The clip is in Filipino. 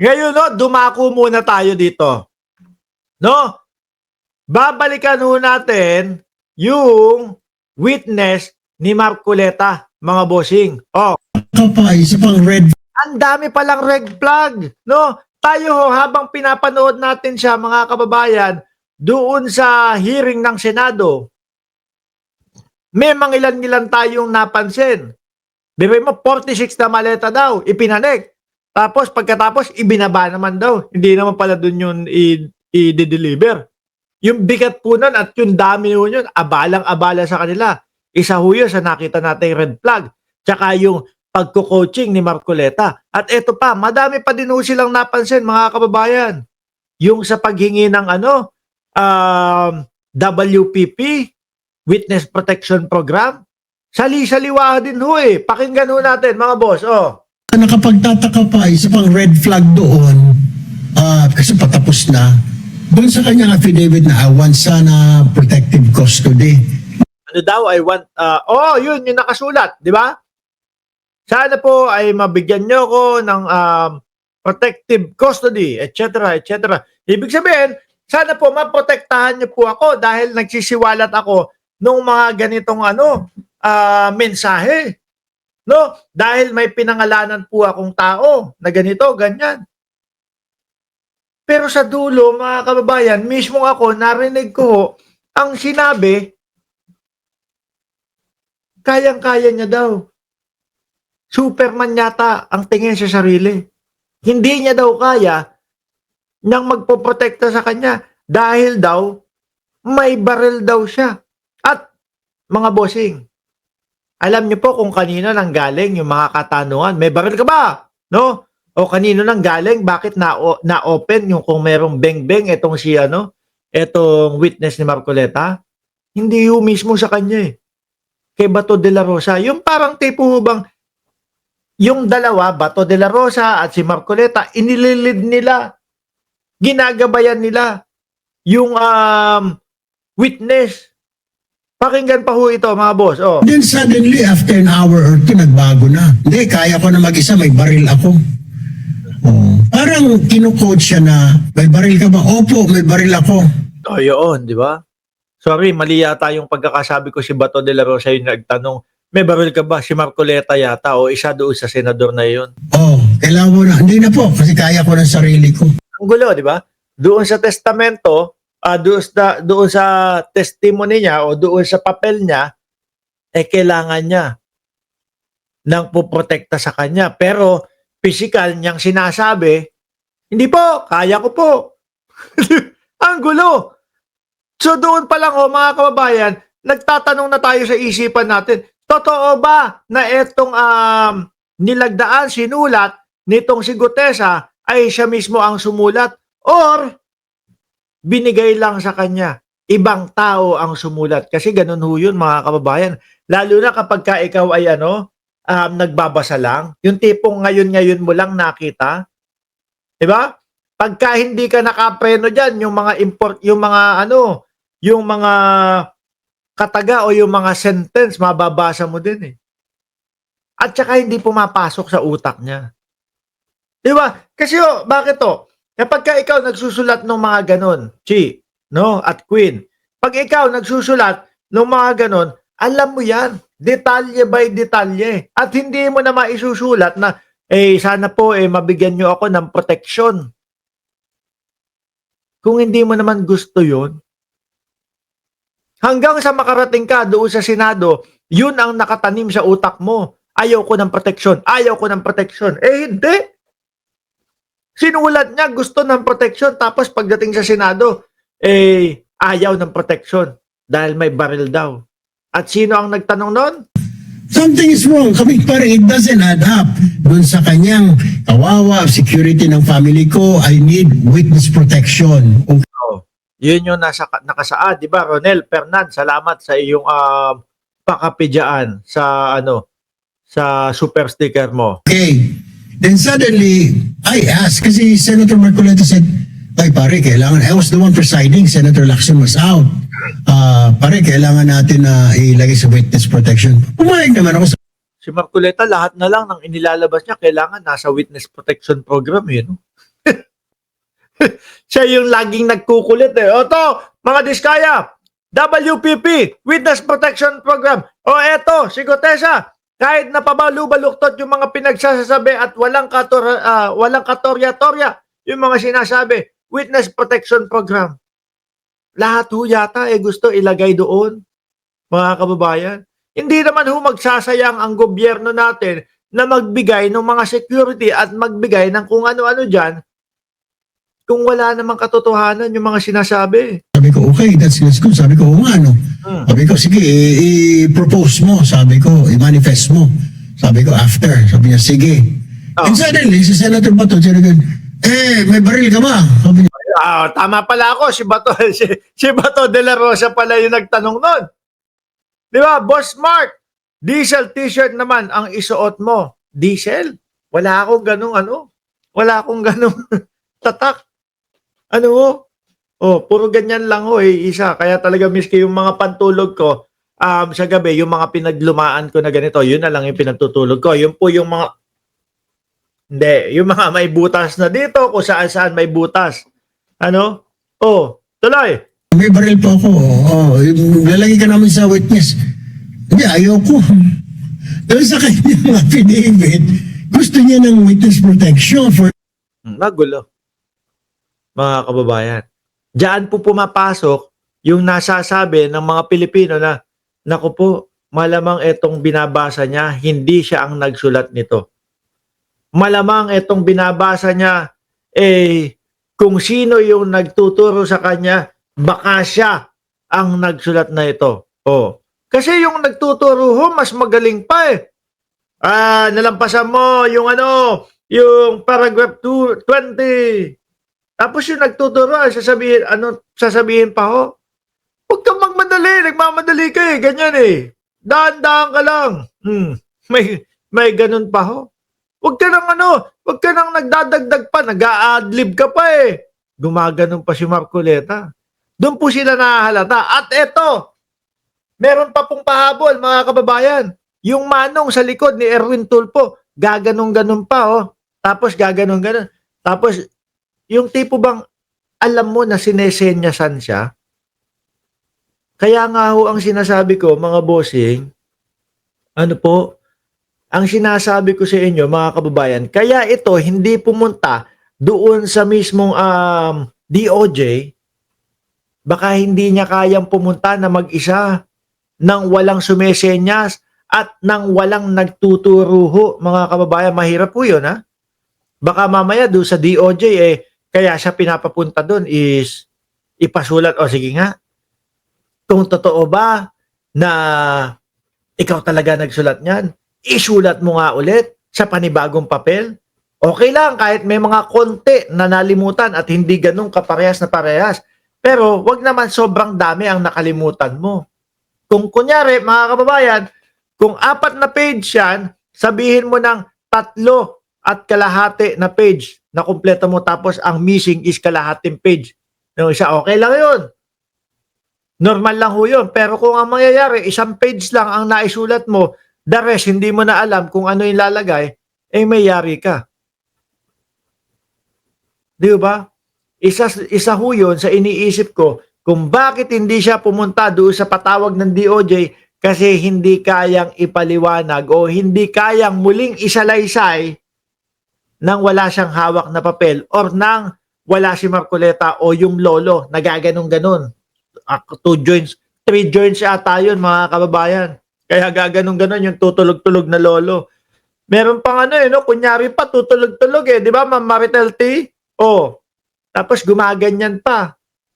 Ngayon, no, dumako muna tayo dito. No? Babalikan ho natin yung witness ni Marcoleta, mga bossing. Oh, Pa, isa pang red ang dami palang red flag, no? Tayo ho, habang pinapanood natin siya, mga kababayan, doon sa hearing ng Senado, may mangilan-ngilan tayong napansin. Bibay mo, 46 na maleta daw, ipinanik. Tapos pagkatapos, ibinaba naman daw. Hindi naman pala doon yun i-deliver. Yung bigat po nun at yung dami ho yun, abalang-abala sa kanila. Isa ho yun sa nakita natin red flag. Tsaka yung pagko-coaching ni Marcoleta. At eto pa, madami pa din ho silang napansin, mga kababayan. Yung sa paghingi ng WPP, Witness Protection Program, sali-saliwa din ho eh. Pakinggan ho natin, mga boss. Oh. nakapagtataka pa, isa pang red flag doon, kasi patapos na, doon sa kanyang affidavit na I want sana protective custody. Ano daw, I want, yun, yung nakasulat, di ba? Sana po ay mabigyan nyo ko ng protective custody, etc., etc. Ibig sabihin, sana po maprotektahan nyo po ako dahil nagsisiwalat ako nung mga ganitong mensahe. No? Dahil may pinangalanan po akong tao na ganito, ganyan. Pero sa dulo, mga kababayan, mismo ako, narinig ko ang sinabi, kayang-kaya niya daw. Superman yata ang tingin sa sarili. Hindi niya daw kaya nang magpoprotekta sa kanya dahil daw may baril daw siya. At mga bossing, alam niyo po kung kanino nang galing yung mga katanungan. May baril ka ba? No? O kanino nang galing? Bakit na-open yung kung merong beng-beng etong etong witness ni Marcoleta? Hindi yung mismo sa kanya eh. Kay Bato de la Rosa. Yung parang tipo bang yung dalawa, Bato de la Rosa at si Marcoleta, inililid nila. Ginagabayan nila yung witness. Pakinggan pa ho ito, mga boss. Oh. Then suddenly, after an hour or two, nagbago na. Hindi, kaya ko na mag-isa, may baril ako. Parang kinu-coach siya na, may baril ka ba? Opo, may baril ako. Oh, yun, di ba? Sorry, mali yata yung pagkakasabi ko si Bato de la Rosa yung nagtanong, may baril ka ba? Si Marcoleta yata o isa doon sa senador na yun. Kailangan mo na. Hindi na po, kasi kaya ko ng sarili ko. Ang gulo, di ba? Doon sa testamento, doon sa testimony niya o doon sa papel niya, kailangan niya ng puprotekta sa kanya. Pero physical niyang sinasabi, hindi po, kaya ko po. Ang gulo. So doon pa lang mga kababayan, nagtatanong na tayo sa isipan natin, totoo ba na itong nilagdaan, sinulat nitong si Gutesa ay siya mismo ang sumulat or binigay lang sa kanya? Ibang tao ang sumulat. Kasi ganun ho yun, mga kababayan. Lalo na kapag ka ikaw ay nagbabasa lang. Yung tipong ngayon-ngayon mo lang nakita. Diba? Pagka hindi ka nakapreno dyan, yung mga kataga o yung mga sentence, mababasa mo din eh. At saka hindi pumapasok sa utak niya. Diba? Kasi bakit to? Kapag ka ikaw nagsusulat ng mga ganon, Chi, no, at Queen, pag ikaw nagsusulat ng mga ganon, alam mo yan, detalye by detalye. At hindi mo na maisusulat na, sana po mabigyan nyo ako ng proteksyon. Kung hindi mo naman gusto yun, hanggang sa makarating ka doon sa Senado, yun ang nakatanim sa utak mo. Ayaw ko ng proteksyon, ayaw ko ng proteksyon. Hindi. Sinulat niya, gusto ng proteksyon, tapos pagdating sa Senado, ayaw ng proteksyon dahil may baril daw. At sino ang nagtanong noon? Something is wrong. Kami parang it doesn't add up. Doon sa kanyang kawawa, security ng family ko, I need witness protection. Yun yung nakasaad, di ba? Ronel Fernan, salamat sa iyong pakapidyaan sa sa super sticker mo. Okay. Then suddenly, I asked, kasi Senator Marcoleta said, ay pare, kailangan, I was the one presiding, Senator Lacson was out. Pare, kailangan natin na ilagay sa witness protection. Pumayag naman ako sa... Si Marcoleta, lahat na lang ng inilalabas niya, kailangan nasa witness protection program yun. Siya yung laging nagkukulit eh. O to, mga Diskaya, WPP, Witness Protection Program. O eto, si Gotesa, kahit napabalu-baluktot yung mga pinagsasabi at walang katorya-torya, yung mga sinasabi, Witness Protection Program. Lahat ho yata gusto ilagay doon, mga kababayan. Hindi naman ho magsasayang ang gobyerno natin na magbigay ng mga security at magbigay ng kung ano-ano dyan kung wala namang katotohanan yung mga sinasabi. Sabi ko, okay, that's good. Sabi ko, oo nga, no. Sabi ko, sige, i-propose mo. Sabi ko, i-manifest mo. Sabi ko, after. Sabi niya, sige. Oh. And suddenly, si Senator Bato, may baril ka ba? Sabi niya, Tama pala ako, si Bato de la Rosa pala yung nagtanong nun. Di ba, Boss Mark, diesel t-shirt naman ang isuot mo. Diesel? Wala akong ganung Wala akong ganung tatak. Puro ganyan lang isa. Kaya talaga miski yung mga pantulog ko, sa gabi, yung mga pinaglumaan ko na ganito, yun na lang yung pinagtutulog ko. Yun po yung mga, yung mga may butas na dito, kung saan may butas. Tuloy. may baril pa ako. Lalagay ka namin sa witness. Hindi, ayoko. Dahil sa kanyang affidavit, gusto niya ng witness protection for... Magulo. Mga kababayan. Diyan po pumapasok yung nasasabi ng mga Pilipino na, naku po, malamang itong binabasa niya, hindi siya ang nagsulat nito. Malamang itong binabasa niya, kung sino yung nagtuturo sa kanya, baka siya ang nagsulat na ito. Kasi yung nagtuturo mas magaling pa nalampasan mo yung yung paragraph 20. Tapos yung nagtuturo, sasabihin pa huwag kang magmadali, nagmamadali ka ganyan Daan-daan ka lang. May ganun pa Huwag ka nang nagdadagdag pa, nag-a-adlib ka pa Gumaganon pa si Marcoleta. Doon po sila nahahalata. At eto, meron pa pong pahabol, mga kababayan. Yung manong sa likod ni Erwin Tulfo, gaganong-ganon pa Tapos gaganon-ganon. Tapos, yung tipo bang alam mo na sinesenyasan siya? Kaya nga ang sinasabi ko, mga bossing, ang sinasabi ko sa inyo, mga kababayan, kaya ito hindi pumunta doon sa mismong DOJ, baka hindi niya kayang pumunta na mag-isa nang walang sumesenyas at nang walang nagtuturo mga kababayan. Mahirap po yun, Baka mamaya doon sa DOJ, kaya siya pinapapunta doon is ipasulat, sige nga, kung totoo ba na ikaw talaga nagsulat niyan, isulat mo nga ulit sa panibagong papel. Okay lang kahit may mga konti na nalimutan at hindi ganun kaparehas na parehas. Pero wag naman sobrang dami ang nakalimutan mo. Kung kunyari, mga kababayan, kung 4 na page yan, sabihin mo ng 3.5 na page na kumpleto mo tapos ang missing is kalahating page. Yung isa, okay lang yun. Normal lang yun. Pero kung ang mangyayari, 1 page lang ang naisulat mo, the rest, hindi mo na alam kung ano yung lalagay, may yari ka. Di ba? Isa yun sa iniisip ko kung bakit hindi siya pumunta doon sa patawag ng DOJ kasi hindi kayang ipaliwanag o hindi kayang muling isalaysay nang wala siyang hawak na papel or nang wala si Marcoleta o yung lolo na gaganong-ganon. 2 joints, 3 joints ata yun, mga kababayan. Kaya gaganong-ganon yung tutulog-tulog na lolo. Meron pang kunyari pa tutulog-tulog di ba, Ma'am Maritel T? Tapos gumaganyan pa.